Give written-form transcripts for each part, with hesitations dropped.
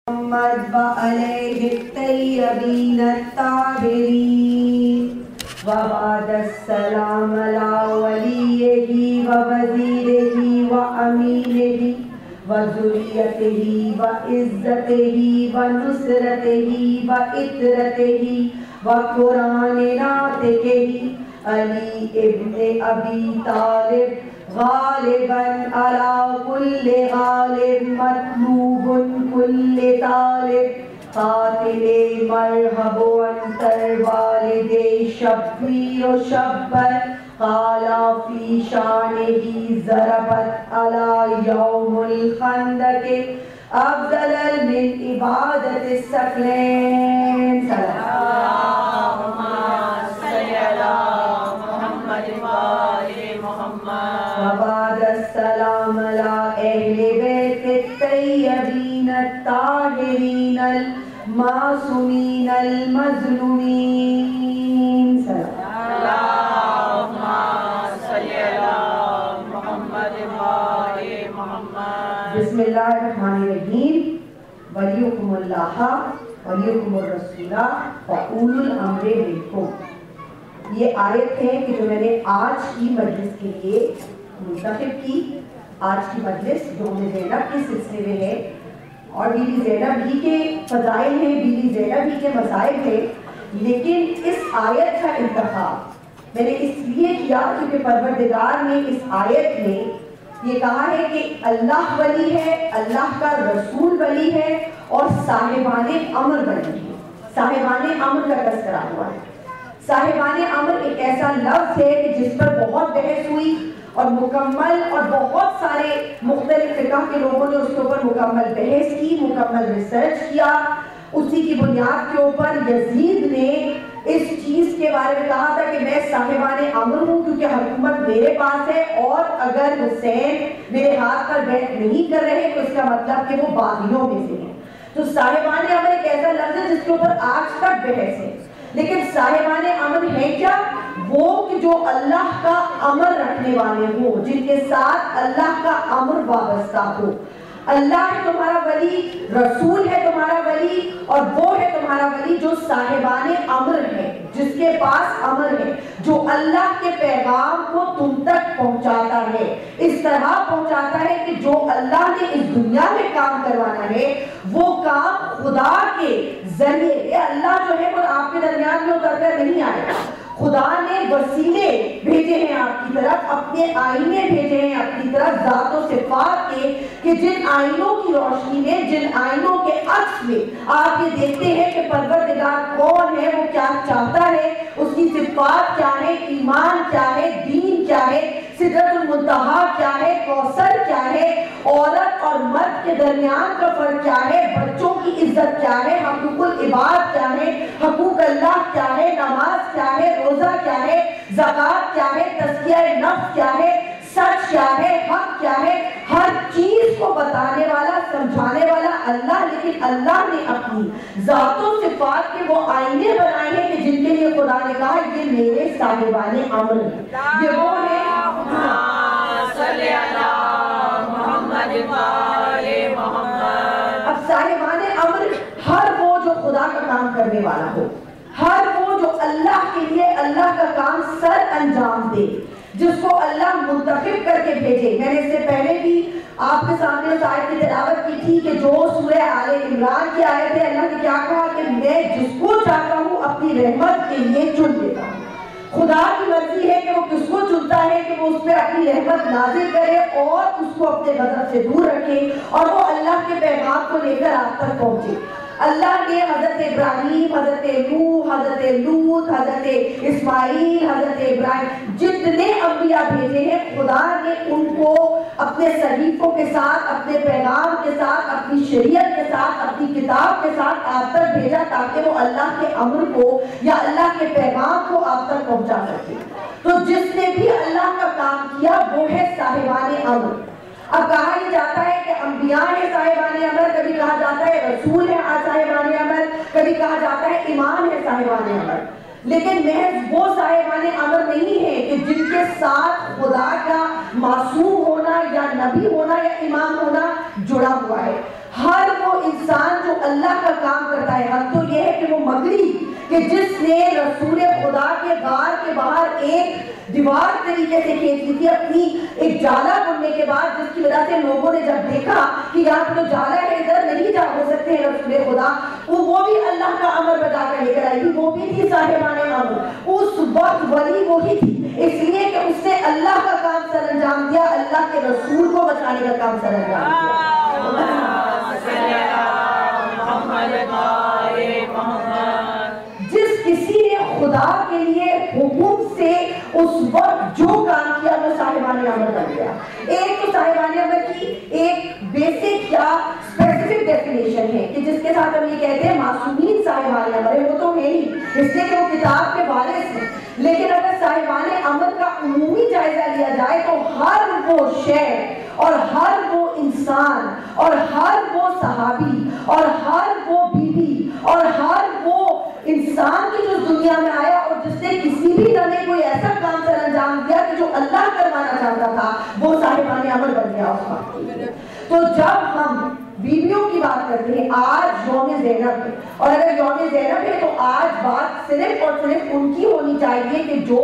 محمد وعلیہ الطیبین الطاہرین وبعد السلام علی ولیہ ووزیرہ وامینہ وذریتہ وعزتہ ونصرتہ وعطرتہ وقرآن ناطقہ علی ابن ابی طالب غالباً علی کل غالب مطلوب کل طالب قاتل مرحب انتر والد شبیر و شبر قالا فی شانہ ضربت علی یوم الخندق افضل من عبادت الثقلین اللہم صلی علی محمد وآل محمد وبعد السلام علی اہل بیت الطیبین الطاہرین المعصومین المظلومین اللہم صلی علی محمد وآل محمد بسم اللہ الرحمن الرحیم ولیکم اللہ ولیکم الرسول وأولی الامر منکم. یہ آیت ہے کہ جو میں نے آج کی مجلس کے لیے منتخب کی. آج کی مجلس یوم زینب کے سلسلے میں ہے اور بی بی زینب ہی کے فضائل ہیں, بی بی زینب ہی کے مسائل ہیں, لیکن اس آیت کا انتخاب میں نے اس لیے کیا کیونکہ پروردگار نے اس آیت میں یہ کہا ہے کہ اللہ ولی ہے, اللہ کا رسول ولی ہے اور صاحبان امر ولی ہے. صاحبان امر کا تذکرہ ہوا ہے. صاحبان امر ایک ایسا لفظ ہے کہ جس پر بہت بحث ہوئی اور مکمل اور بہت سارے مختلف فقہ کے لوگوں نے اس کے اوپر مکمل بحث کی, مکمل ریسرچ کیا. اسی کی بنیاد کے اوپر یزید نے اس چیز کے بارے میں کہا تھا کہ میں صاحبان امر ہوں کیونکہ حکومت میرے پاس ہے اور اگر حسین میرے ہاتھ پر بیعت نہیں کر رہے تو اس کا مطلب کہ وہ باغیوں میں سے ہیں. تو صاحبان امر ایک ایسا لفظ ہے جس کے اوپر آج تک بحث ہے. لیکن صاحبان امر ہے کیا؟ وہ کہ جو اللہ کا امر رکھنے والے ہو, جن کے ساتھ اللہ کا امر وابستہ ہو. اللہ ہے تمہارا ولی, رسول ہے تمہارا ولی, اور وہ ہے تمہارا ولی جو صاحبان امر ہے, جس کے پاس امر ہے, جو اللہ کے پیغام کو تم تک پہنچاتا ہے. اس طرح پہنچاتا ہے کہ جو اللہ نے اس دنیا میں کام کروانا ہے وہ کام خدا کے ذریعے, اللہ جو ہے وہ آپ کے درمیان میں اتر کر نہیں آئے گا. خدا نے وسیلے بھیجے ہیں آپ کی طرف, اپنے آئینے بھیجے ہیں اپنی طرف, ذات و صفات کے, کہ جن آئینوں کی روشنی میں, جن آئینوں کے عکس میں آپ یہ دیکھتے ہیں کہ پروردگار کون ہے, وہ کیا چاہتا ہے, اس کی صفات کیا ہے, ایمان کیا ہے, دین کیا ہے, سدرۃ المنتہا کیا ہے, کوثر کیا ہے, عورت اور مرد کے درمیان کا فرق کیا ہے, بچوں کی عزت کیا ہے, حقوق العباد کیا ہے, حقوق اللہ کیا ہے, نماز کیا ہے, روزہ کیا ہے, زکوٰۃ کیا ہے, تزکیہ نفس کیا ہے, سچ کیا ہے, حق کیا ہے, ہر چیز کو بتانے والا, سمجھانے والا اللہ. لیکن اللہ نے اپنی ذات و صفات کے وہ آئینے بنائے ہیں کہ جن کے لیے خدا نے کہا یہ میرے صاحبان امر ہیں. یہ وہ ہے صلی علی محمد وآل محمد. اب صاحبان امر ہر وہ جو خدا کا کام کرنے والا ہو, ہر وہ جو اللہ کے لیے اللہ کا کام سر انجام دے, جس کو اللہ منتخب کر کے بھیجے. میں نے اس سے پہلے بھی آپ کے سامنے اس آیت کی تلاوت کی تھی کہ جو سورہ آل عمران کی آیت ہے, اللہ نے کیا کہا کہ میں جس کو چاہتا ہوں اپنی رحمت کے لیے چن لیتا ہوں. خدا کی مرضی ہے کہ وہ کس کو چنتا ہے کہ وہ اس پہ اپنی رحمت نازل کرے اور اس کو اپنے غضب سے دور رکھے اور وہ اللہ کے پیغام کو لے کر آپ تک پہنچے. اللہ نے حضرت ابراہیم, حضرت نوح, حضرت لوط, حضرت اسماعیل, حضرت ابراہیم, جتنے انبیاء بھیجے ہیں خدا نے ان کو اپنے صحیفوں کے ساتھ, اپنے پیغام کے ساتھ, اپنی شریعت کے ساتھ, اپنی کتاب کے ساتھ آپ تک بھیجا تاکہ وہ اللہ کے امر کو یا اللہ کے پیغام کو آپ تک پہنچا سکے. تو جس نے بھی اللہ کا کام کیا وہ ہے صاحبان امر. اب کہا یہ جاتا ہے کہ انبیاء ہیں صاحبان امر, کبھی کہا جاتا ہے رسول ہیں صاحبان امر, کبھی کہا جاتا ہے امام ہے صاحبان امر. لیکن محض وہ صاحبان امر نہیں ہے کہ جن کے ساتھ خدا کا معصوم ہونا یا نبی ہونا یا امام ہونا جڑا ہوا ہے. ہر وہ انسان جو کام کرتا ہے. حق تو یہ ہے کہ وہ مکری کہ جس نے رسول خدا کے غار کے باہر ایک دیوار طریقے سے کھینچ لی تھی اپنی ایک جالا بننے کے بعد, جس کی وجہ سے لوگوں نے جب دیکھا کہ یہاں پہ جو جالا ہے ادھر نہیں جا ہو سکتے ہیں رسول خدا, وہ بھی اللہ کا امر بتا کر لے کر آئی تھی. وہ بھی تھی صاحبان امر. اس وقت ولی وہی تھی, اس لیے کہ اس نے اللہ کا کام سر انجام دیا, اللہ کے رسول کو بچانے کا کام سر انجام دیا. جس کسی نے خدا کے لیے حکم سے اس وقت جو کام کیا وہ صاحبان امر بن گیا. ایک تو صاحبان امر کی ایک بیسک یا اسپیسیفک ڈیفینیشن ہے کہ جس کے ساتھ ہم یہ کہتے ہیں معصومین صاحبان امر ہے. وہ تو ہے ہی اس لیے کہ وہ کتاب کے وارث ہیں, لیکن اگر صاحبان امر کا عمومی جائزہ لیا جائے تو ہر وہ شے اور ہر وہ انسان اور ہر وہ صحابی اور ہر وہ بیوی اور ہر وہ انسان کی جو دنیا میں آیا اور جس نے کسی بھی طرح کوئی ایسا کام سر انجام دیا کہ جو اللہ کروانا چاہتا تھا, وہ صاحبان امر بن گیا اس وقت. تو جب ہم بیویوں کی بات کرتے ہیں, آج یوم زینب ہے, اور اگر یوم زینب ہے تو آج بات صرف اور صرف ان کی ہونی چاہیے کہ جو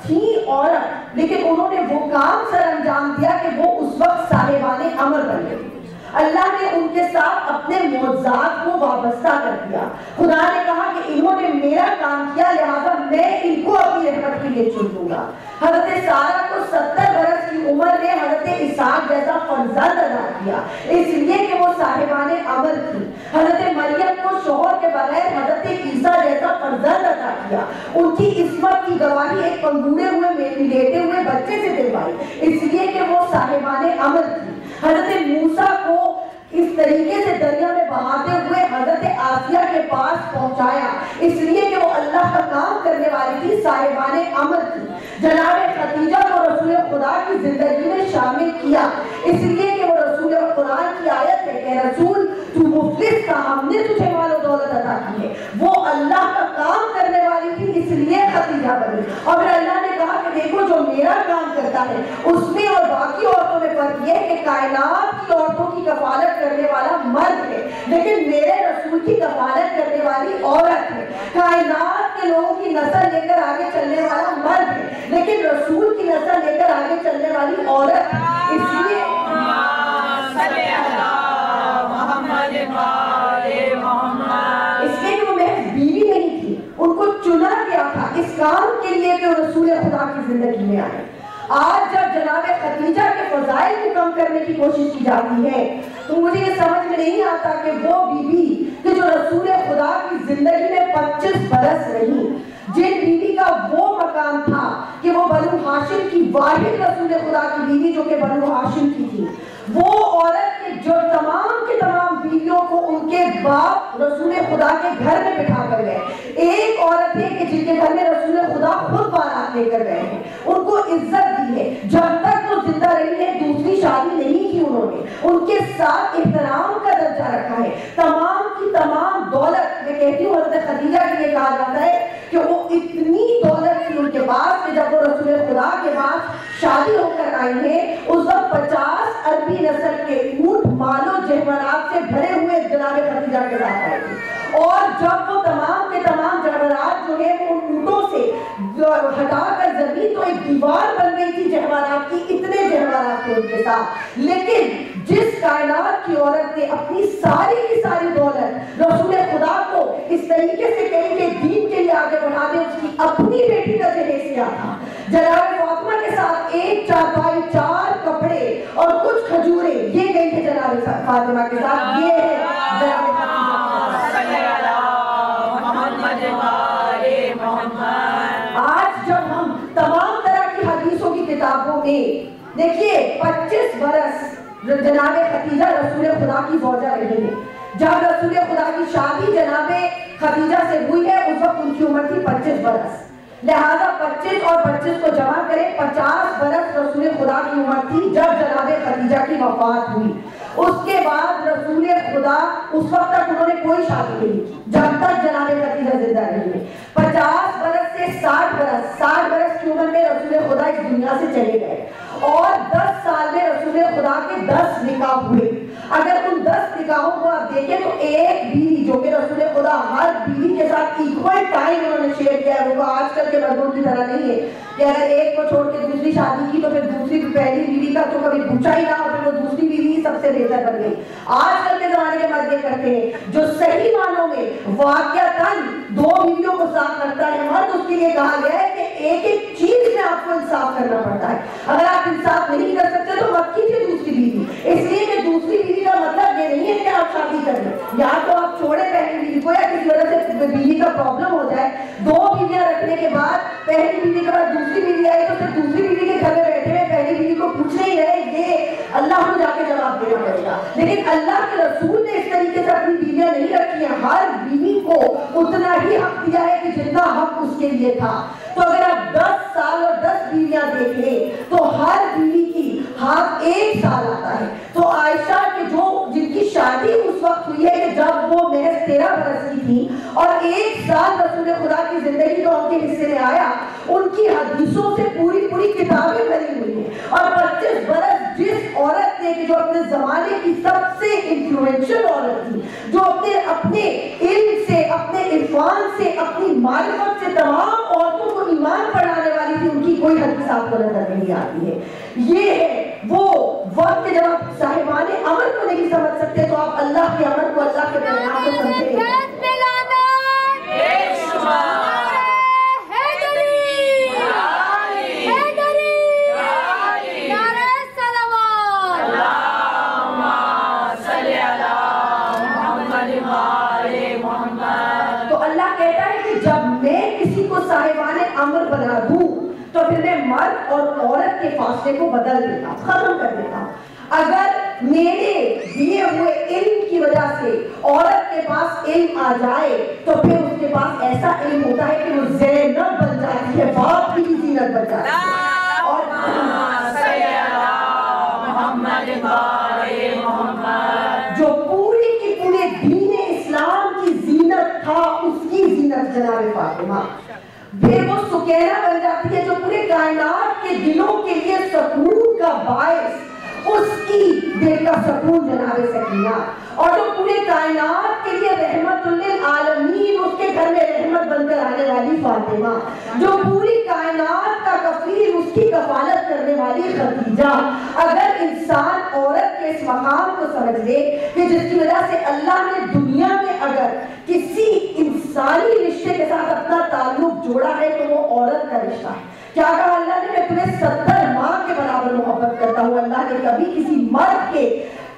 تھی عورت لیکن انہوں نے وہ کام سر انجام دیا کہ وہ اس وقت صاحبان امر بن گئے. اللہ نے ان کے ساتھ اپنے معجزات کو وابستہ کر دیا. خدا نے کہا کہ انہوں نے میرا کام کیا لہذا میں ان کو اپنی رحمت کے لیے چن لوں گا. حضرت سارہ کو 70 برس کی عمر میں حضرت اسحاق جیسا فرزند عطا کیا اس لیے کہ وہ صاحبان امر تھی. حضرت مریم کو شوہر کے بغیر حضرت عیسیٰ جیسا فرزند عطا کیا. ان کی عصمت کی گواہی ایک پنگورے ہوئے لیٹے ہوئے بچے سے دلوائی اس لیے کہ وہ صاحبان امر تھی. حضرت موسیٰ کو اس طریقے سے دریا میں بہاتے ہوئے حضرت آسیہ کے پاس پہنچایا اس لیے کہ وہ اللہ کا کام کرنے والی تھی, صاحبان امر تھی. جناب خدیجہ کو رسول خدا کی زندگی میں شامل کیا اس لیے کہ وہ رسول قرآن کی آیت ہے کہ رسول تو مفلس تھا, ہم نے تجھے مال و دولت عطا کی ہے. وہ اللہ کا کام کرنے والی تھی اس لیے خدیجہ بنی. اور پھر اللہ نے کہا کہ دیکھو جو میرا کام کرتا ہے اس میں اور باقی عورتوں میں فرق یہ ہے کہ کائنات کی عورتوں کی کفالت کرنے والا مرد ہے لیکن میرے رسول کی کفالت کرنے والی عورت ہے. کائنات کے لوگوں کی نسل لے کر آگے چلنے والا مرد ہے لیکن رسول کی نسل لے کر آگے چلنے والی عورت ہے. اس لیے کہ وہ محض بیوی نہیں تھی, ان کو چنا گیا تھا اس کام کے لیے کہ وہ رسول خدا کی زندگی میں آئے. آج جب جناب خدیجہ کے فضائل کو کم کرنے کی کوشش کی جاتی ہے تو مجھے یہ سمجھ میں نہیں آتا کہ وہ بیوی کہ جو رسول خدا کی زندگی میں 25 برس رہی, جن بیوی کا وہ مقام تھا کہ وہ بنو ہاشم کی واحد رسول خدا کی بیوی جو کہ بنو ہاشم کی تھی, وہ عورت کے جو تمام کے تمام بیویوں کو ان کے باپ رسول خدا کے گھر میں بٹھا کر گئے. ایک عورت ہے کہ جن کے گھر میں رسول خدا خود بارات لے کر گئے ہیں, ان کو عزت دی ہے. جب تک وہ زندہ رہی ہے دوسری شادی نہیں کی انہوں نے, ان کے ساتھ احترام کا درجہ رکھا ہے. تمام کی تمام دولت, میں کہتی ہوں حضرت خدیجہ کے لیے کہا جاتا ہے کہ وہ اتنی دولت تھی ان کے پاس کہ جب وہ رسول خدا کے پاس شادی ہو کر آئی ہیں اس وقت 50 عربی نسل کے اونٹ مال و جواہرات سے بھرے ہوئے جناب خدیجہ کے ساتھ آئے تھے. اور جب وہ تمام کے تمام جواہرات جو ہے وہ اونٹوں سے ہٹا کر زمین تو ایک دیوار بن گئی تھی جواہرات کی, اتنے جواہرات تھے ان کے ساتھ. لیکن جس کائنات کی عورت نے اپنی ساری کی ساری دولت رسول خدا کو اس طریقے سے کہیں کہ دین کے لیے آگے بڑھا دے, اس کی اپنی بیٹی کا جہیز کیا تھا. جناب فاطمہ کے ساتھ ایک چارپائی, 4 کپڑے اور کچھ کھجورے یہ گئی تھے جناب فاطمہ کے ساتھ. یہ ہے جناب آج جب ہم تمام طرح کی حدیثوں کی کتابوں میں دیکھیے 25 برس جناب خدیجہ رسول خدا کی زوجہ رہی ہے. جب رسول خدا کی شادی جناب خدیجہ سے ہوئی ہے اس وقت ان کی عمر تھی 25 برس. لہذا 25 اور 25 کو جمع کریں 50 برس رسول خدا کی عمر تھی جب جناب خدیجہ کی وفات ہوئی. اس کے بعد رسول خدا اس وقت تک انہوں نے کوئی شادی نہیں کی جب تک جناب خدیجہ زندہ رہی. 50 برس سے 60 برس کی عمر میں رسول خدا اس دنیا سے چلے گئے اور 10 سال میں رسول خدا کے 10 نکاح ہوئے. اگر ان 10 نکاحوں کو آپ دیکھیں تو ایک بھی جو کہ رسول خدا ہر بیوی کے ساتھ ایکول ٹائم انہوں نے شیئر کیا ہے. وہ آج کل کے مردوں کی طرح نہیں ہے کہ اگر ایک کو چھوڑ کے دوسری شادی کی تو پھر دوسری پہلی بیوی کا تو کبھی پوچھا ہی نہ اور پھر وہ دوسری بیوی سب سے بہتر بن گئی. آج کل کے زمانے کے مرد یہ کرتے ہیں جو صحیح معنوں میں واقعتاً دو بیویوں کو ساتھ رکھتا ہے مرد, اس کے لیے کہا گیا ہے کہ ایک ایک چیز میں آپ کو انصاف کرنا پڑتا ہے. اگر آپ انصاف نہیں کر سکتے تو مت کیجیے دوسری بیوی. اس لیے کہ دوسری بیوی کا مطلب یہ نہیں ہے کہ آپ شادی کر لیں, یا تو آپ چھوڑے پہلی بیوی کو یا کسی وجہ سے بیوی کا پرابلم ہو جائے. دو بیویاں رکھنے کے بعد پہلی بیوی کے بعد دوسری بیوی آئی تو پھر دوسری بیوی کے گھر میں بیٹھے ہوئے پہلی بیوی کو پوچھنے ہی رہے, یہ اللہ کو جا کے جواب دینا پڑے گا. لیکن اللہ کے رسول نے اس طریقے سے اپنی بیویاں نہیں رکھی ہیں. ہر بیوی کو اتنا ہی حق دیا ہے کہ جتنا حق اس کے لیے تھا. تو اگر آپ 10 سال اور 10 بیویاں دیکھ لیں تو ہر بیوی کی حق 1 سال آتا ہے. تو عائشہ کے جن کی شادی اس وقت ہوئی ہے کہ جب وہ محض 13 برس کی تھی اور 1 سال رسول خدا کی زندگی کا ان کے حصے میں آیا, ان کی حدیثوں سے پوری کتابیں بھری ہوئی ہیں. اور 25 برس جس عورت نے جو اپنے زمانے کی سب سے انفلوئنشل عورت تھی, جو اپنے علم سے, اپنے عرفان سے, اپنی معرفت سے تمام عورتوں کو ایمان پڑھانے والی تھی, ان کی کوئی حدیث آپ کو نظر نہیں آتی ہے. یہ ہے وہ وقت جب آپ صاحبان امر کو نہیں سمجھ سکتے تو آپ اللہ کے امر کو, اللہ کے پیغام کو سمجھیں گے. تو اللہ کہتا ہے کہ جب میں کسی کو صاحبان امر بنا دوں تو پھر میں مرد اور عورت کے فاصلے کو بدل دیتا ہوں, ختم کر دیتا ہوں. اگر میرے دیے ہوئے علم کی وجہ سے عورت کے پاس علم آ جائے تو پھر اس کے پاس ایسا علم ہوتا ہے کہ وہ زینب بن جاتی ہے, باپ کی بھی زینت بن جاتی ہے. جو پورے کے پورے دین اسلام کی زینت تھا اس کی زینت جناب فاطمہ, پھر وہ سکینہ بن جاتی ہے جو پورے کائنات کے دلوں کے لیے سکون کا باعث, اس کی دل کا سکون جناب سکینہ, اور جو پورے کائنات کے لیے رحمت للعالمین, اس کے گھر میں رحمت بن کر آنے والی فاطمہ, جو پوری کائنات کا کفیل, اس کی کفالت کرنے والی خدیجہ. اگر انسان عورت کے اس مقام کو سمجھ لے کہ جس کی وجہ سے اللہ نے دنیا میں اگر کسی انسانی رشتے کے ساتھ اپنا تعلق جوڑا ہے تو وہ عورت کا رشتہ ہے. کیا کہا اللہ نے, میں تمہیں 70 ماں کے برابر محبت کرتا ہوں. اللہ نے کبھی کسی مرد کے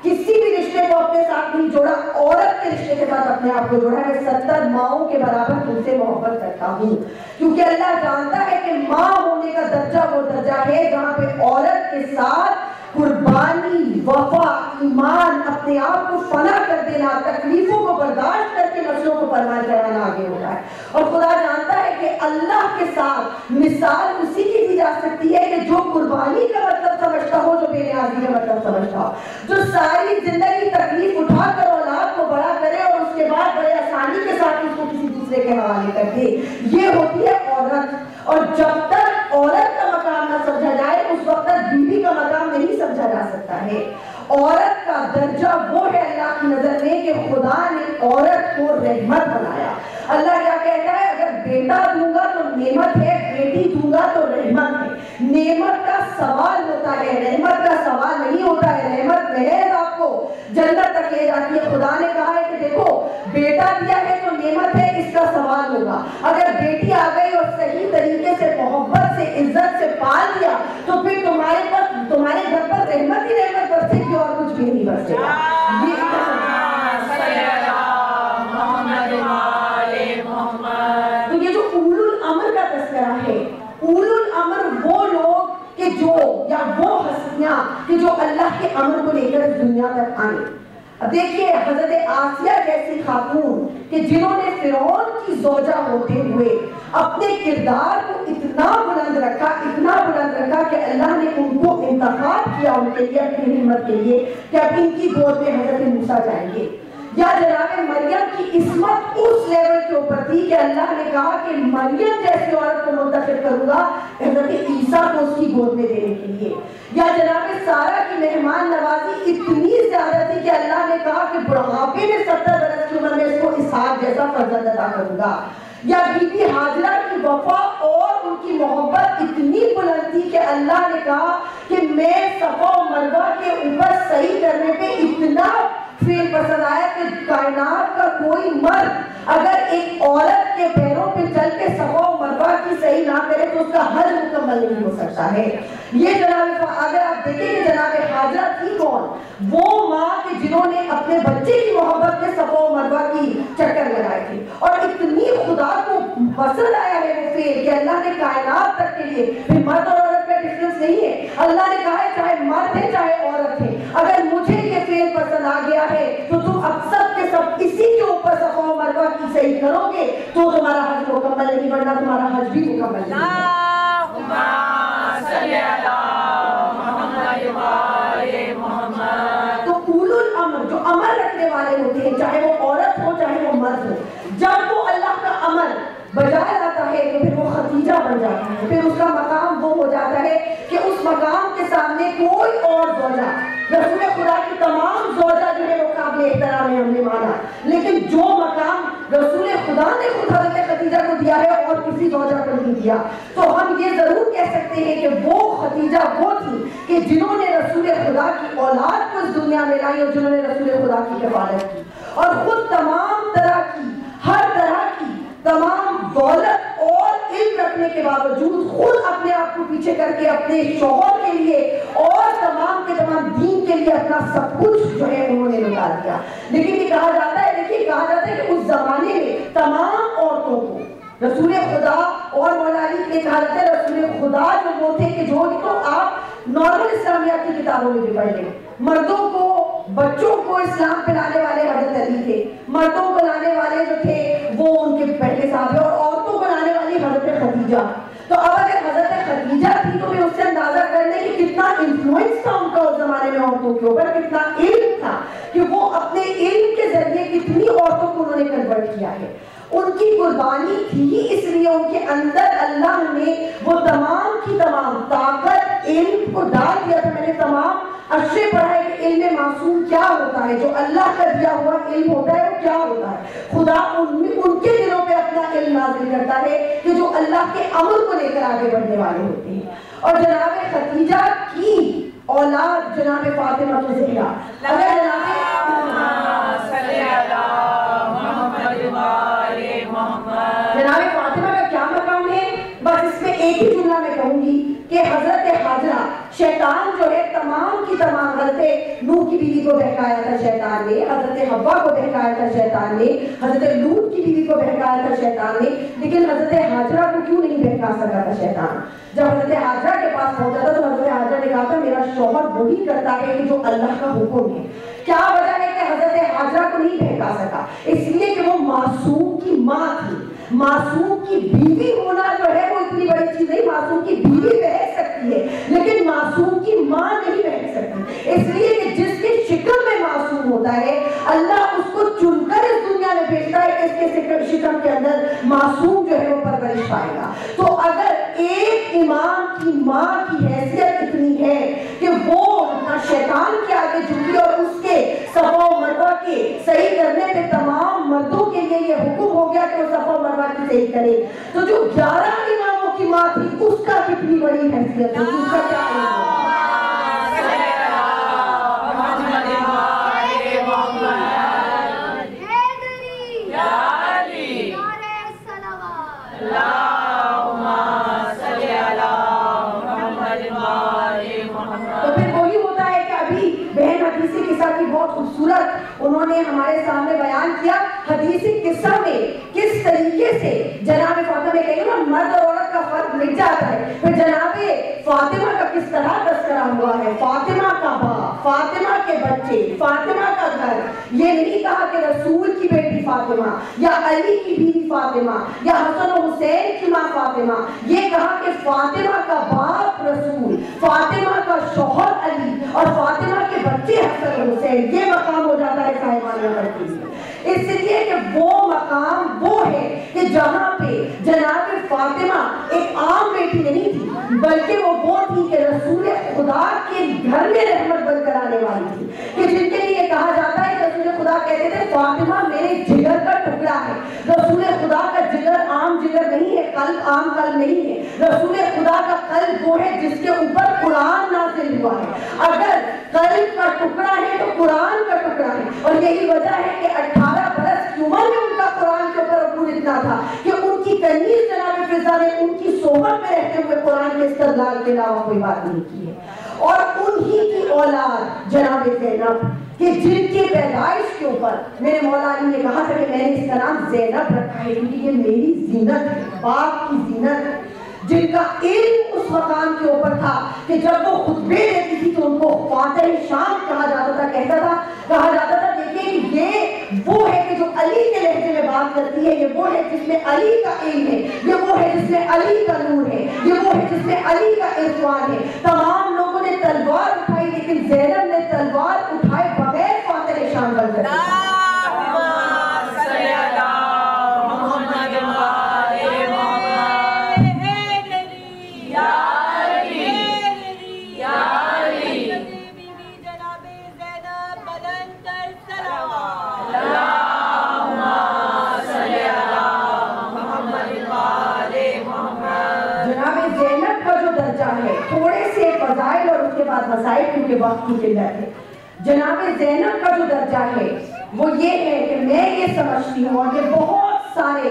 کسی بھی رشتے کو اپنے ساتھ نہیں جوڑا, عورت کے رشتے کے ساتھ اپنے آپ کو جوڑا. میں 70 ماؤں کے برابر تم سے محبت کرتا ہوں, کیونکہ اللہ جانتا ہے کہ ماں ہونے کا درجہ وہ درجہ ہے جہاں پہ عورت کے ساتھ قربانی, وفا, ایمان, اپنے آپ کو فنا کر دینا, تکلیفوں کو برداشت کر کے نسلوں کو پروان چڑھانا آگے ہوتا ہے. اور خدا جانتا ہے کہ اللہ کے ساتھ مثال اسی کی دی جا سکتی ہے کہ جو قربانی کا مطلب سمجھتا ہو, جو بے نیازی کا مطلب سمجھتا ہو, جو ساری زندگی تکلیف اٹھا کر اولاد کو بڑا کرے اور اس کے بعد بڑے آسانی کے ساتھ اس کو کسی دوسرے کے حوالے کر دے, یہ ہوتی ہے عورت. اور جب تک عورت کا مقام نہ سمجھا جائے اس وقت تک بیوی کا مقام نہیں سمجھا جا سکتا ہے. عورت کا درجہ وہ ہے اللہ کی نظر میں کہ خدا نے عورت کو رحمت بنایا. اللہ کیا کہتا ہے, اگر بیٹا دوں گا تو نعمت ہے, بیٹی دوں گا تو رحمت ہے. نعمت کا سوال ہوتا ہے, رحمت کا سوال نہیں ہوتا ہے. رحمت محض آپ کو جنت تک لے جاتی ہے. خدا نے کہا ہے کہ دیکھو بیٹا دیا ہے تو نعمت ہے, اس کا سوال ہوگا. اگر بیٹی آ گئی اور صحیح طریقے سے محبت سے عزت سے پال دیا تو پھر تمہارے گھر پر رحمت ہی رحمت برسے گی اور کچھ بھی نہیں برسے گا. تو یہ جو اولو الامر کا تذکرہ ہے, اولو الامر وہ لوگ کہ جو, یا وہ ہستیاں کہ جو اللہ کے امر کو لے کر اس دنیا تک آئیں. اب دیکھیے حضرت آسیہ جیسی خاتون کہ جنہوں نے فرعون کی زوجہ ہوتے ہوئے اپنے کردار کو اتنا بلند رکھا کہ اللہ نے ان کو انتخاب کیا ان کے لیے, اپنی ہمت کے لیے, کہ اب ان کی گود میں حضرت موسیٰ جائیں گے. یا جناب مریم کی عصمت اس لیول کے اوپر تھی کہ اللہ نے کہا کہ مریم جیسی عورت کو منتخب کروں گا حضرت عیسیٰ کو اس کی گود میں دینے کے لیے. یا جناب سارہ کی مہمان نوازی اتنی زیادہ تھی کہ اللہ نے کہا کہ بڑھاپے میں 70 برس کی عمر میں اس کو اس فرزند عطا کروں گا. یا بی بی حاجرہ کی وفا اور ان کی محبت اتنی بلند تھی کہ اللہ نے کہا کہ میں صفا و مروہ کے اوپر صحیح کرنے پہ اتنا فیل پسند آیا کہ کائنات کا کوئی مرد اگر ایک عورت کے پیروں پہ چل کے صفا و مروہ کی صحیح نہ کرے تو اس کا حج مکمل نہیں ہو سکتا ہے. یہ جناب اگر آپ دیکھیں کہ جناب حاجرہ تھی کون؟ وہ ماں کہ جنہوں نے اپنے بچے کی محبت میں صفا و مروہ کی چکر لگائے تھے اور اتنی خدا کو پسند آیا ہے وہ فیل کہ اللہ نے کائنات تک کے لیے پھر مرد اور عورت کا ڈفرنس نہیں ہے. اللہ نے کہا ہے چاہے مرد ہے چاہے عورت ہے اگر مجھے یہ فیل پسند آ گیا ہے تو تم اب سب کے سب اسی کے اوپر صفا و مروہ کی صحیح کرو گے تو تمہارا حج مکمل نہیں بننا تمہارا حج بھی مکمل نہیں بننا. تو اولو الامر جو امر رکھنے والے ہوتے ہیں چاہے وہ عورت ہو چاہے وہ مرد ہو جب وہ اللہ کا امر بجائے لاتا ہے تو پھر وہ ختیجہ بن جاتا ہے. پھر اس کا مقام وہ ہو جاتا ہے کہ اس مقام کے سامنے کوئی اور زوجہ رسول خدا کی تمام زوجہ جو ہے وہ قابل احترام ہے ہم نے مانا لیکن جو مقام رسول خدا نے خود حضرت ختیجہ کو دیا ہے اور کسی زوجہ کو نہیں دیا تو ہم یہ ضرور کہہ سکتے ہیں کہ وہ ختیجہ وہ تھی کہ جنہوں نے رسول خدا کی اولاد کو اس دنیا میں لائی اور جنہوں نے رسول خدا کی حفاظت کی اور خود تمام طرح کی ہر طرح کی تمام دولت اور علم رکھنے کے باوجود خود اپنے آپ کو پیچھے کر کے اپنے شوہر کے لیے اور تمام کے تمام دین کے لیے اپنا سب کچھ جو ہے انہوں نے نکال دیا. لیکن یہ کہا جاتا ہے دیکھیے کہا جاتا ہے کہ اس زمانے میں تمام عورتوں کو رسول خدا اور مولا علی نے کہا جاتا ہے رسول خدا جو وہ تھے کہ جو تو آپ نارمل اسلامیات کی کتابوں میں بھی پڑھ لیں مردوں کو بچوں کو اسلام پہ لانے والے حضرت علی تھے مردوں کو لانے والے جو تھے وہ ان کے پہلے صحابہ اور عورتوں کو لانے والی حضرت خدیجہ. تو اب اگر حضرت خدیجہ تھی تو پھر اس سے اندازہ کرنے کہ کتنا انفلوئنس تھا ان کا اس زمانے میں عورتوں کے اوپر کتنا علم تھا کہ وہ اپنے علم کے ذریعے کتنی عورتوں کو انہوں نے کنورٹ کیا ہے. ان کی قربانی تھی اس لیے ان کے اندر اللہ نے وہ تمام کی تمام طاقت علم کو ڈال دیا تھا. میں نے تمام اشرے پڑھا ہے کہ علم معصوم کیا ہوتا ہے جو اللہ کا دیا ہوا علم ہوتا ہے وہ کیا ہوتا ہے. خدا ان کے دلوں پہ اپنا علم نازل کرتا ہے کہ جو اللہ کے امر کو لے کر آگے بڑھنے والے ہوتے ہیں. اور جناب خدیجہ کی اولاد جناب فاطمہ الزہرا اگر جناب فاطمہ کا کیا مقام ہے بس اس میں ایک ہی جملہ میں کہوں گی کہ حضرت حاجرہ شیطان جو ہے تمام کی تمام حضرت نوح کی بیوی کو بہکایا تھا شیطان نے حضرت حوا کو بہکایا تھا شیطان نے حضرت لوط کی بیوی کو بہکایا تھا شیطان نے لیکن حضرت حاجرہ کو کیوں نہیں بہکا سکا تھا شیطان. جب حضرت حاجرہ کے پاس پہنچا تھا تو حضرت حاجرہ نے کہا تھا میرا شوہر وہی کرتا ہے کہ جو اللہ کا حکم ہے. کیا وجہ ہے کہ حضرت حاجرہ کو نہیں بہکا سکا؟ اس لیے کہ وہ معصوم کی ماں تھی. معصوم کی بیوی ہونا جو ہے وہ اتنی بڑی چیز نہیں. معصوم کی بیوی بہک سکتی ہے لیکن معصوم کی ماں نہیں بہک سکتی. اس لیے کہ جس کی شکل میں معصوم ہوتا ہے اللہ اس کو چن کر اس دنیا میں بھیجتا ہے کہ اس کے شکل کے اندر معصوم جو ہے وہ پرورش پائے گا. تو اگر ایک امام کی ماں کی حیثیت اتنی ہے کہ وہ شیطان کے آگے جھکی اور اس کے صفا و مروہ کے صحیح کرنے پہ تمام مردوں کے لیے یہ حکم ہو گیا کہ وہ صفا و مروہ کی صحیح کرے تو جو 11 اماموں کی ماں تھی اس کا کتنی بڑی حیثیت ہے اس کا کیا ہے. بہت خوبصورت انہوں نے ہمارے سامنے بیان کیا حدیثی قصہ میں کس طریقے سے جناب فاطمہ میں کہیں نا مرد اور عورت کا فرق مٹ جاتا ہے. پھر جناب فاطمہ کا کس طرح تذکرہ ہوا ہے. فاطمہ کا باپ فاطمہ کے بچے فاطمہ کا گھر. یہ نہیں کہا کہ رسول کی بیٹی فاطمہ یا علی کی بیوی فاطمہ یا حسن و حسین کی ماں فاطمہ. یہ کہا کہ فاطمہ کا باپ رسول فاطمہ کا شوہر علی اور فاطمہ کے بچے حسن و حسین. یہ مقام ہو جاتا ہے صاحبان عمر کے لیے. اس لیے کہ وہ مقام وہ ہے کہ جہاں پہ جناب فاطمہ ایک عام بیٹی نہیں تھی بلکہ وہ تھی کہ رسول خدا کے گھر میں رحمت بن کر آنے والی تھی کہ جن کے لیے کہا جاتا ہے کہ رسول خدا کہتے تھے فاطمہ میرے جگر کا ٹکڑا ہے. قلب عام قلب نہیں ہے، رسول خدا کا قلب وہ ہے جس کے اوپر قرآن نازل ہوا ہے۔ اگر قلب کا ٹکڑا ہے تو قرآن کا ٹکڑا ہے، اور یہی وجہ ہے کہ 18 برس کی عمر میں ان کا قرآن کے اوپر عبور اتنا تھا کہ ان کی کنیز جناب فضا نے ان کی صحبت میں رہتے ہوئے قرآن کے استدلال کے علاوہ کوئی بات نہیں کی ہے۔ اور انہی کی اولاد جناب زینب کہ جن کی پیدائش کے اوپر میرے مولا علی نے کہا تھا کہ میں نے اس کا نام زینب رکھا ہے کیونکہ یہ میری زینت ہے، باپ کی زینت ہے، جن کا علم اس مقام کے اوپر تھا کہ جب وہ خطبے دیتی تھی تو ان کو فاتح شام کہا جاتا تھا، کہا جاتا تھا دیکھیں کہ یہ وہ ہے کہ جو علی کے لہجے میں بات کرتی ہے، یہ وہ ہے جس میں علی کا علم ہے، یہ وہ ہے جس میں علی کا نور ہے، یہ وہ ہے جس میں علی کا عرفان ہے۔ تمام لوگوں نے تلوار اٹھائی لیکن زینب نے تلوار اٹھائے بغیر فاتح شام بن کر مسائل کیونکہ وقت کی قلت ہے۔ جناب زینب کا جو درجہ ہے وہ یہ ہے کہ میں یہ سمجھتی ہوں اور یہ بہت سارے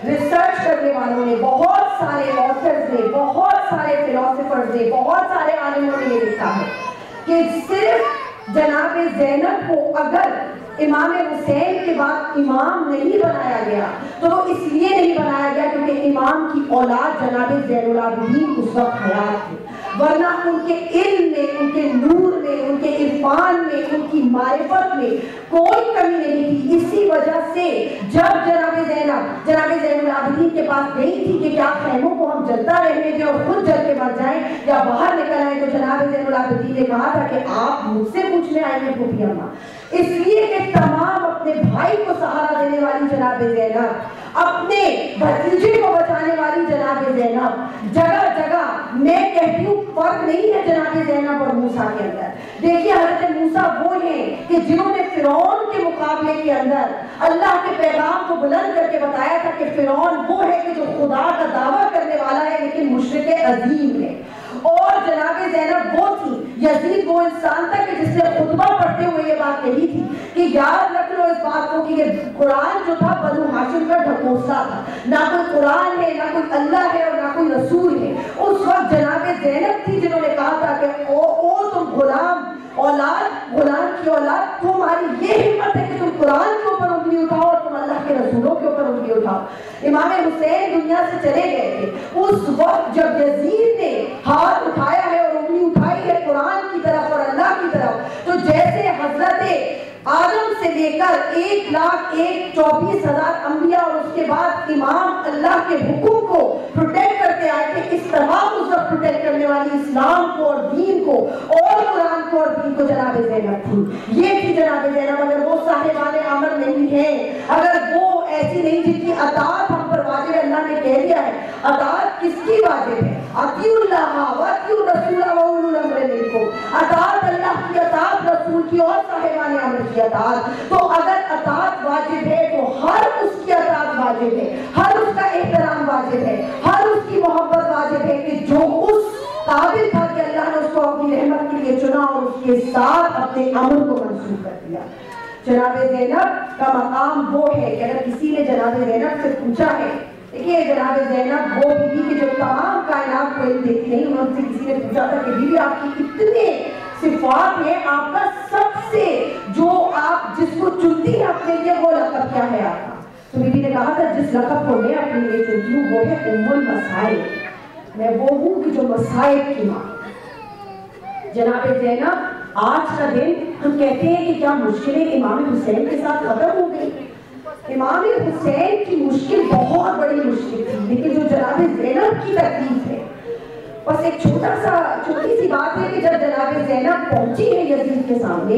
ریسرچ کرنے والوں نے، بہت سارے آتھرز نے، بہت سارے فلاسفرز نے، بہت سارے عالموں نے یہ لکھا ہے کہ صرف جناب زینب کو اگر امام حسین کے بعد امام نہیں بنایا گیا تو وہ اس لیے نہیں بنایا گیا کیونکہ امام کی اولاد جناب زین العابدین اس وقت حیات تھے، ورنہ ان کے علم میں، ان کے نور میں، ان کے عرفان میں، ان کی معرفت میں کوئی کمی نہیں تھی۔ اسی وجہ سے جب جناب زین العابدین کے پاس گئی تھی کہ کیا خیموں کو ہم جلتا رہنے دیں اور خود جل کے مر جائیں یا باہر نکل آئیں، تو جناب زین العابدین نے کہا تھا کہ آپ مجھ سے پوچھنے آئے ہیں پھوپھی اماں، اس لیے کہ تمام اپنے بھائی کو سہارا دینے والی جناب زینب، اپنے بھتیجے کو بچانے والی جناب زینب، جگہ جگہ میں کہتی ہوں فرق نہیں ہے جناب زینب اور موسیٰ کے اندر۔ دیکھیے حضرت موسیٰ وہ ہیں کہ جنہوں نے فرعون کے مقابلے کے اندر اللہ کے پیغام کو بلند کر کے بتایا تھا کہ فرعون وہ ہے کہ جو خدا کا دعویٰ کرنے والا ہے لیکن مشرک عظیم ہے، اور جناب زینب وہ تھی، یزید وہ انسان تھا کہ جس نے خطبہ پڑھتے ہوئے یہ بات کہی تھی کہ یاد رکھ لو اس بات کو کہ یہ قرآن جو تھا بنو ہاشم کا ڈھکوسا تھا، نہ کوئی قرآن ہے، نہ کوئی اللہ ہے اور نہ کوئی رسول ہے۔ اس وقت جناب زینب تھی جنہوں نے کہا تھا کہ او تم غلام کی اولاد، تمہاری یہ ہمت ہے کہ تم قرآن کے اوپر انگلی اٹھاؤ اور تم اللہ کے رسولوں کے اوپر انگلی اٹھاؤ۔ امام حسین دنیا سے چلے گئے تھے، اس وقت جب یزید نے ہاتھ اٹھایا ہے اور انگلی اٹھائی ہے قرآن کی طرف اور اللہ کی طرف، تو جیسے حضرت آدم سے لے کر 1,24,000 انبیاء اور اس کے بعد امام اللہ کے حکم کو پروٹیکٹ کرتے آئے تھے، اس طرح اس وقت پروٹیکٹ کرنے والی اسلام کو اور دین کو اور قرآن کو اور دین کو جناب زینب تھی۔ یہ تھی جناب زینب۔ اگر وہ صاحبان امر نہیں ہیں، اگر وہ ایسی نہیں جن کی اطاعت ہم پر واجب ہے، اللہ نے کہہ دیا ہے اطاعت کس کی واجب ہے؟ اطیعوا اللہ واطیعوا الرسول واولو الامر منکم، اطاعت اللہ کی، اطاعت رسول کی اور صاحبان امر کی اطاعت۔ تو اگر اطاعت واجب ہے تو ہر اس کی اطاعت واجب ہے، ہر اس کا احترام واجب ہے، ہر اس کی محبت واجب ہے کہ جو اس قابل تھا کہ اللہ نے اس کو اپنی رحمت کے لیے چنا اور اس کے ساتھ اپنے امر کو منسوخ کر دیا۔ جناب زینب کا مقام وہ ہے کہ اگر کسی نے جناب زینب سے پوچھا ہے، دیکھیے جناب زینب وہ بیوی کہ جو تمام کائنات کو علم دیتی نہیں، ان سے کسی نے پوچھا تھا کہ بیوی آپ کی اتنے صفات ہیں، آپ کا سب سے جو آپ جس کو چنتی ہیں اپنے لیے وہ لقب کیا ہے آپ کا؟ تو بیوی نے کہا تھا جس لقب کو میں اپنے لیے چنتی ہوں وہ ہے ام المصائب، میں وہ ہوں کہ جو مصائب کی ماں۔ جناب زینب آج کا دن ہم کہتے ہیں کہ کیا مشکلیں امام حسین کے ساتھ ختم ہو گئی؟ امام حسین کی مشکل بہت بڑی مشکل تھی، لیکن جو جناب زینب کی تکلیف ہے، بس ایک چھوٹی سی بات ہے کہ جب جناب زینب پہنچی ہے یزید کے سامنے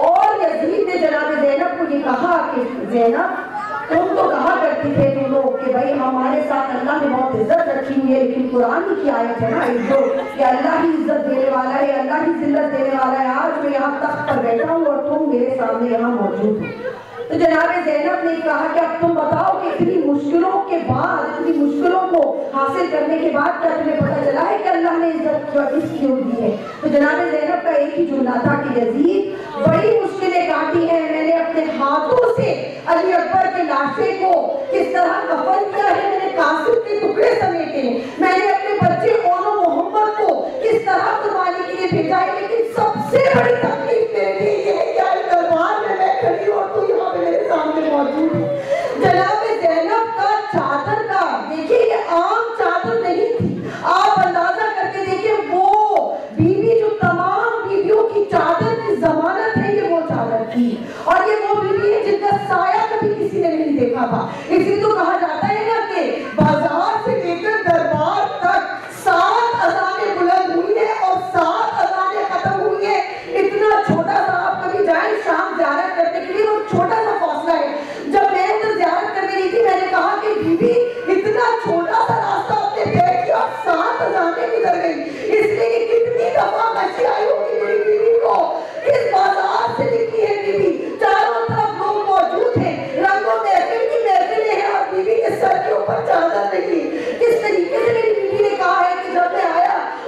اور یزید نے جناب زینب کو یہ کہا کہ زینب تم تو کہا کرتی تھے تم لوگ کہ بھائی ہمارے ساتھ اللہ نے بہت عزت رکھی ہوئی ہے، لیکن قرآن کی آیت ہے نا عزت، کہ اللہ ہی عزت دینے والا ہے، اللہ ہی ذلت دینے والا ہے، آج میں یہاں تخت پر بیٹھا ہوں اور تم میرے سامنے یہاں موجود ہو۔ تو جناب زینب نے کہا کہ اب تم بتاؤ کہ اتنی مشکلوں کے بعد, اتنی مشکلوں کو حاصل کرنے کے بعد کیا تمہیں پتہ چلا ہے کہ اللہ نے عزت کیوں دی ہے؟ تو جناب زینب کا ایک ہی جملہ تھا کہ یزید بڑی مشکلیں کاٹی ہیں, میں نے اپنے ہاتھوں سے علی اکبر کے لاشے کو کس طرح کفن کیا ہے, میں نے قاسم کے ٹکڑے سمیٹے ہیں, میں نے اپنے بچے اونو محمد کو کس طرح قربانی کے لیے بھیجا ہے, لیکن سب سے بڑی تکلیف میرے لیے یہ ہے کہ آج دربار میں میں کھڑی ہوں اور تو یہاں پہ میرے سامنے موجود ہے. جناب زینب کا چادر کا دیکھیے, یہ عام چادر نہیں تھی, آپ اندازہ کر کے دیکھیں وہ بیوی جو تمام بیویوں کی چادر کی ضمانت ہے, یہ وہ چادر تھی, اور یہ وہ بیوی ہے جن کا سایہ کبھی کسی نے نہیں دیکھا تھا. اسی تو کہا جاتا ہے نا کہ بازار سے لے کر دربار تک 7 اذانیں بلند ہوئی ہیں اور 7 اذانیں ختم ہوئی ہیں. اتنا چھوٹا سا, آپ کبھی جائیں شام زیارت کرنے کے لیے, وہ چھوٹا سا فاصلہ ہے. جب میں ادھر زیارت کرنے گئی تھی, میں نے کہا کہ بی بی اتنا چھوٹا سا راستہ اپنے پیٹ کی اور 7 اذانیں گزر گئی, اس لیے کہ کتنی دفعہ مچی آئی ہوگی میری بیوی کو, کس بازار سے نکلی ہے بیوی, چاروں طرف لوگ موجود ہیں, رنگوں محفل کی محفلیں ہیں اور بیوی کے سر کے اوپر چادر نہیں. کس طریقے سے میری بیوی نے کہا ہے کہ جب میں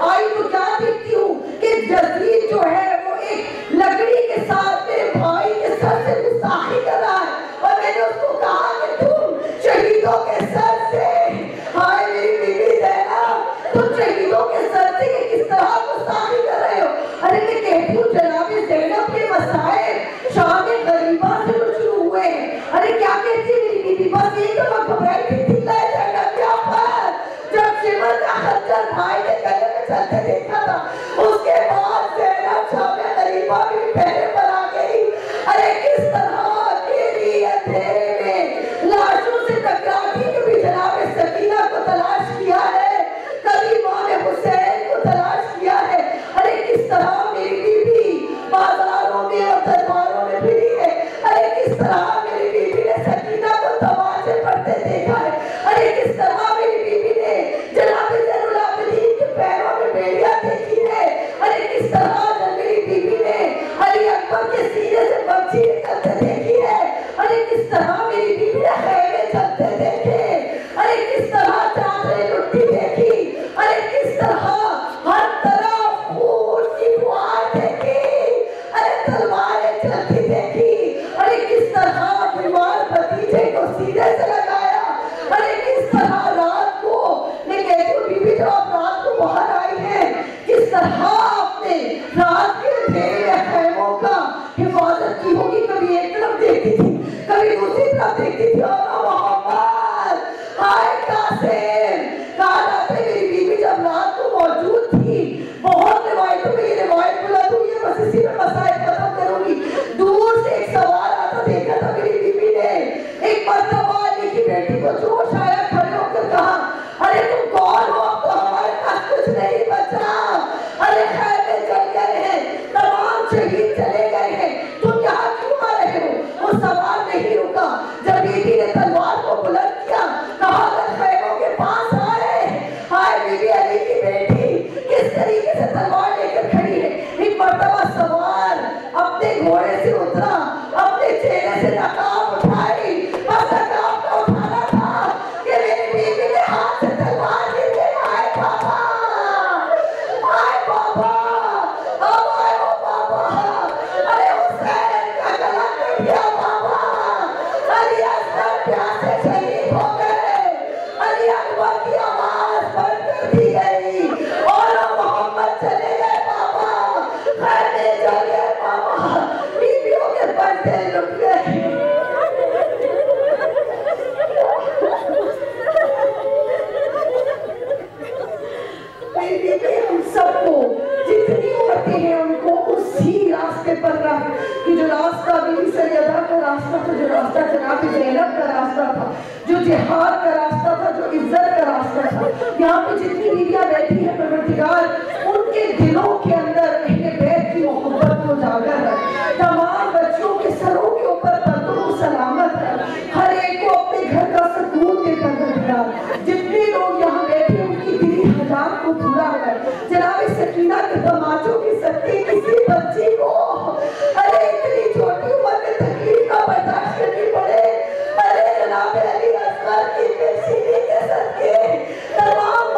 آئی تو کیا دیکھتی ہوں کہ جزیر جو ہے وہ ایک لکڑی کے ساتھ میرے بھائی کے سر سے گستاخی کر رہا ہے, اور میں نے اس کو کہا کہ تم شہیدوں کے سر سے, ہائے میری بیوی زینب تم شہیدوں کے سر سے یہ کس طرح گستاخی کر رہے ہو. ارے میں کہتی ہوں جناب زینب کے مسائل شام غریبہ سے تو شروع ہوئے ہیں. ارے کیا کہتی ہے میری بیوی, بس ایک دفعہ گھبرائی تھی دلائے زینب کیا پر جب شمر کا خنجر بھائی کے گلے میں چلتے دیکھا تھا, اس کے بعد زینب شام غریبہ بھی پہلے پر آ گئی. ارے کس طرح تیری اندھیرے میں لاشوں سے ٹکراتی, کبھی جناب سکینہ کو تلاش کیا ہے, کبھی امام حسین کو تلاش کیا ہے. ارے کس طرح میری بیوی بازاروں میں اور درباروں میں پھری ہے, ارے کس طرح میری بیوی نے سکینہ کو تماچے پڑتے دیکھا ہے, ارے کس طرح میری بیوی نے جناب زین العابدین کے پیروں میں بیڑیاں دیکھی ہے, ارے کس طرح میری بیوی نے علی اکبر کے سینے سے بچی نکلتے دیکھی ہے, ارے کس طرح میری بیوی نے خیمے چلتے دیکھے, ارے کس طرح چادریں لٹتی دیکھی, ارے کس طرح ہر طرف خون کی فوار دیکھی, ارے تلواریں چلتی دیکھی, ارے کس طرح بیمار بھتیجے کو سینے سے لگایا, ارے کس طرح رات کو میں کہتی ہوں بیوی جو آپ رات کو باہر آئی ہیں, کس طرح آپ نے رات کے اندھیرے میں خیموں کا حفاظت کی ہوگی, کبھی ایک طرف دیکھتی تھی کبھی دوسری طرف دیکھتی تھی. اور محمد ہائے قاسم, کہا جاتا ہے میری بیوی جب رات کو موجود تھی, بہت روایتوں میں یہ روایت بلند ہوئی ہے, بس اسی میں مسائل ختم کروں گی. دور سے ایک سوال آتا دیکھا تھا میری بیوی نے, ایک مرتبہ علی کی بیٹی کو جوش آیا, کھڑے ہو کر کہا ارے تم کون ہو, اب تو ہمارے پاس کچھ نہیں بچا, ارے خیمے جل گئے ہیں, تمام شہید چلے گئے ہیں, تم یہاں کیوں آ رہے ہو. وہ سوال نہیں رکا, جب بیوی نے تلوار کو بلند کیا, کہا اگر خیموں کے پاس آئے, ہائے بیوی علی کی بیٹی کس طریقے سے تلوار لے کر کھڑی ہے. ایک مرتبہ سوار اپنے گھوڑے سے اترا, اپنے چہرے سے نقاب اٹھائی, بس نقاب کا اٹھانا تھا کہ میری بیوی نے ہاتھ سے تلوار لی. آئے بابا, آئے بابا, اب آئے ہو بابا, ارے حسین کا گلا کٹ گیا بابا, علی اصغر پیاسے شہید ہو گئے, علی اکبر کی آواز بند کر دی گئی, اور محمد چلے گئے بابا, خیمے جل گئے بابا, بیویوں کے پردے لٹ گئے. ہم سب کو جتنی عورتیں ہیں ان کو اسی راستے پر رکھ, کہ جو راستہ بیوی سیدہ کا راستہ تھا, جو راستہ جناب زینب کا راستہ تھا, جو جہاد کا راستہ تھا, جو عزت کا راستہ تھا. یہاں پہ جتنی بیویاں بیٹھی ہیں پروردگار ان کے دلوں کے اندر اہل بیت کی محبت کو اجاگر رکھ, تمام بچوں کے سروں کے اوپر پردوں کو سلامت رکھ, ہر ایک کو اپنے گھر کا سکون دے کر پروردگار. جتنے لوگ یہاں بیٹھے ان کی دلی حاجات کو پورا کر. جناب سکینہ کے تماچوں کی سکتی کسی بچی کو, ارے اتنی چھوٹی عمر میں تکلیف کا برداشت کرنی پڑے, ارے جناب علی پیغمبر کی پیشینی کے صدقے تمام